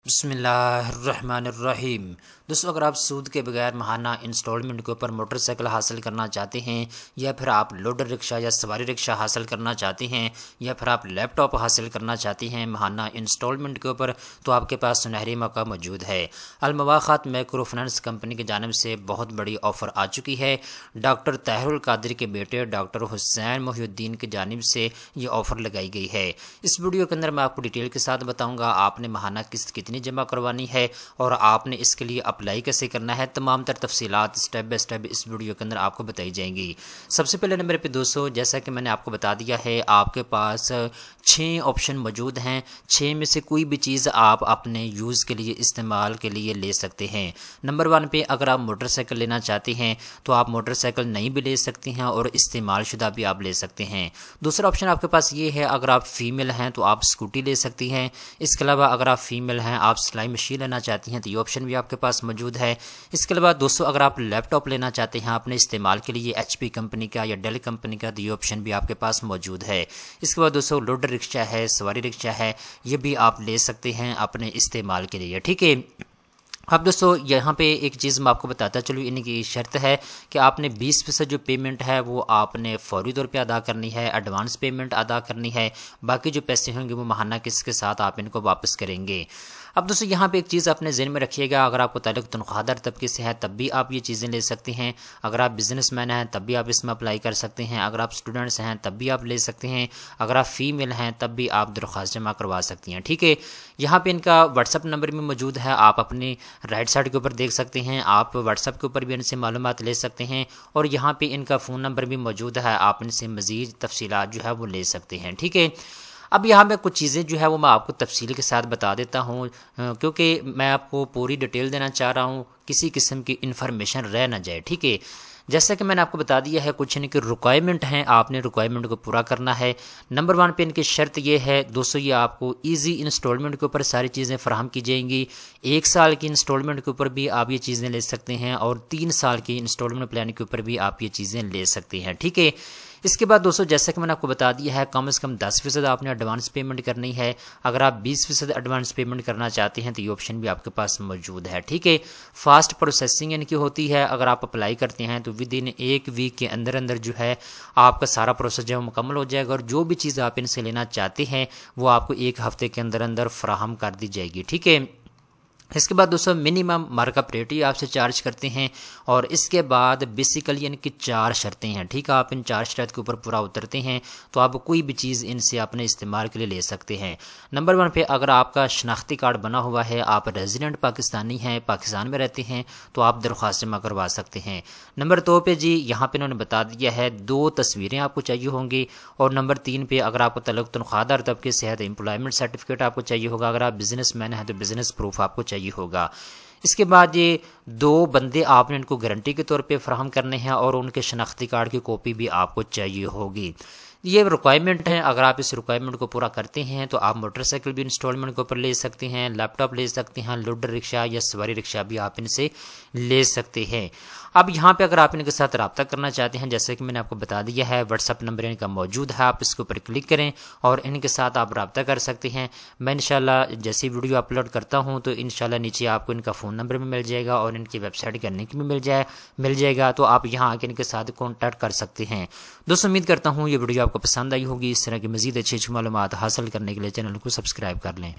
बिस्मिल्लाहिर्रहमानिर्रहीम। दोस्तों, अगर आप सूद के बगैर माहाना इंस्टॉलमेंट के ऊपर मोटरसाइकिल हासिल करना चाहते हैं, या फिर आप लोडर रिक्शा या सवारी रिक्शा हासिल करना चाहते हैं, या फिर आप लैपटॉप हासिल करना चाहते हैं माहाना इंस्टॉलमेंट के ऊपर, तो आपके पास सुनहरी मौका मौजूद है। अलमवाखात माइक्रो फाइनेंस कंपनी की जानिब से बहुत बड़ी ऑफ़र आ चुकी है। डॉक्टर ताहिरुल कादरी के बेटे डॉक्टर हुसैन मोहिउद्दीन की जानिब से ये ऑफ़र लगाई गई है। इस वीडियो के अंदर मैं आपको डिटेल के साथ बताऊँगा आपने माहाना किस्त कितनी जमा करवानी है और आपने इसके लिए अप्लाई कैसे करना है। तमाम तर तफसीलात स्टेप बाय स्टेप इस वीडियो के अंदर आपको बताई जाएंगी। सबसे पहले नंबर पे दोस्तों, जैसा कि मैंने आपको बता दिया है, आपके पास 6 ऑप्शन मौजूद हैं। 6 में से कोई भी चीज़ आप अपने यूज़ के लिए इस्तेमाल के लिए ले सकते हैं। नंबर 1 पे अगर आप मोटरसाइकिल लेना चाहते हैं तो आप मोटरसाइकिल नई भी ले सकते हैं और इस्तेमाल शुदा भी आप ले सकते हैं। दूसरा ऑप्शन आपके पास ये है, अगर आप फीमेल हैं तो आप स्कूटी ले सकती हैं। इसके अलावा अगर आप फीमेल हैं, आप सिलाई मशीन लेना चाहती हैं तो ये ऑप्शन भी आपके पास मौजूद है। इसके अलावा दोस्तों, अगर आप लैपटॉप लेना चाहते हैं अपने इस्तेमाल के लिए HP कंपनी का या डेल कंपनी का, तो ये ऑप्शन भी आपके पास मौजूद है। इसके बाद दोस्तों, लोडर रिक्शा है, सवारी रिक्शा है, ये भी आप ले सकते हैं अपने इस्तेमाल के लिए। ठीक है। अब दोस्तों, यहाँ पे एक चीज़ मैं आपको बताता चलूँ, इनकी शर्त है कि आपने 20% जो पेमेंट है वो आपने फौरी तौर पे अदा करनी है, एडवांस पेमेंट अदा करनी है। बाकी जो पैसे होंगे वो माहाना किस्त के साथ आप इनको वापस करेंगे। अब दोस्तों, यहाँ पे एक चीज़ अपने ज़हन में रखिएगा, अगर आपको ताल्लुक तनख्वाहदार तबके से है तब भी आप ये चीज़ें ले सकते हैं। अगर आप बिजनेसमैन हैं तब भी आप इसमें अप्लाई कर सकते हैं। अगर आप स्टूडेंट्स हैं तब भी आप ले सकते हैं। अगर आप फीमेल हैं तब भी आप दरख्वास्त जमा करवा सकती हैं। ठीक है। यहाँ पे इनका व्हाट्सअप नंबर भी मौजूद है, आप अपनी राइट साइड के ऊपर देख सकते हैं। आप व्हाट्सअप के ऊपर भी इनसे मालूमात ले सकते हैं और यहाँ पे इनका फ़ोन नंबर भी मौजूद है, आप इनसे मज़ीद तफसीलात जो है वो ले सकते हैं। ठीक है। अब यहाँ पे कुछ चीज़ें जो है वो मैं आपको तफसील के साथ बता देता हूँ, क्योंकि मैं आपको पूरी डिटेल देना चाह रहा हूँ, किसी किस्म की इन्फॉर्मेशन रह ना जाए। ठीक है। जैसा कि मैंने आपको बता दिया है, कुछ इनकी रिक्वायरमेंट हैं, आपने रिक्वायरमेंट को पूरा करना है। नंबर 1 पे इनकी शर्त ये है दोस्तों, ये आपको ईजी इंस्टॉलमेंट के ऊपर सारी चीज़ें फराहम की जाएंगी। 1 साल की इंस्टॉलमेंट के ऊपर भी आप ये चीज़ें ले सकते हैं और 3 साल की इंस्टॉलमेंट प्लान के ऊपर भी आप ये चीज़ें ले सकते हैं। ठीक है। इसके बाद दोस्तों, जैसा कि मैंने आपको बता दिया है, कम से कम 10% आपने एडवांस पेमेंट करनी है। अगर आप 20% एडवांस पेमेंट करना चाहते हैं तो ये ऑप्शन भी आपके पास मौजूद है। ठीक है। फास्ट प्रोसेसिंग इनकी होती है, अगर आप अप्लाई करते हैं तो विद इन 1 वीक के अंदर अंदर जो है आपका सारा प्रोसेस जो है मुकम्मल हो जाएगा और जो भी चीज़ आप इनसे लेना चाहते हैं वो आपको 1 हफ्ते के अंदर अंदर फराहम कर दी जाएगी। ठीक है। इसके बाद दोस्तों, मिनिमम मार्कअप रेट ही आपसे चार्ज करते हैं और इसके बाद बेसिकली इनकी 4 शर्तें हैं। ठीक है। आप इन 4 शर्त के ऊपर पूरा उतरते हैं तो आप कोई भी चीज़ इनसे अपने इस्तेमाल के लिए ले सकते हैं। नंबर 1 पे अगर आपका शनाख्ती कार्ड बना हुआ है, आप रेजिडेंट पाकिस्तानी हैं, पाकिस्तान में रहते हैं, तो आप दरख्वास्त जमा करवा सकते हैं। नंबर 2 पे जी यहाँ पे इन्होंने बता दिया है 2 तस्वीरें आपको चाहिए होंगी और नंबर 3 पे अगर आपको तल्लुक तनख्वाहदार तबके से है तो एम्प्लॉयमेंट सर्टिफिकेट आपको चाहिए होगा। अगर आप बिजनेस मैन हैं तो बिजनेस प्रूफ आपको चाहिए होगा। इसके बाद ये 2 बंदे आपने इनको गारंटी के तौर पे फराहम करने हैं और उनके शनाख्ती कार्ड की कॉपी भी आपको चाहिए होगी। ये रिक्वायरमेंट है। अगर आप इस रिक्वायरमेंट को पूरा करते हैं तो आप मोटरसाइकिल भी इंस्टॉलमेंट के ऊपर ले सकते हैं, लैपटॉप ले सकते हैं, लोडर रिक्शा या सवारी रिक्शा भी आप इनसे ले सकते हैं। अब यहाँ पे अगर आप इनके साथ रब्ता करना चाहते हैं, जैसे कि मैंने आपको बता दिया है, व्हाट्सअप नंबर इनका मौजूद है, आप इसके ऊपर क्लिक करें और इनके साथ आप रब्ता कर सकते हैं। मैं इंशाल्लाह जैसी वीडियो अपलोड करता हूँ तो इंशाल्लाह नीचे आपको इनका फ़ोन नंबर भी मिल जाएगा और इनकी वेबसाइट का लिंक भी मिल जाएगा, तो आप यहाँ आके इनके साथ कॉन्टैक्ट कर सकते हैं। दोस्तों, उम्मीद करता हूँ ये वीडियो आपको पसंद आई होगी। इस तरह की मज़ीद अच्छी मालूमात हासिल करने के लिए चैनल को सब्सक्राइब कर लें।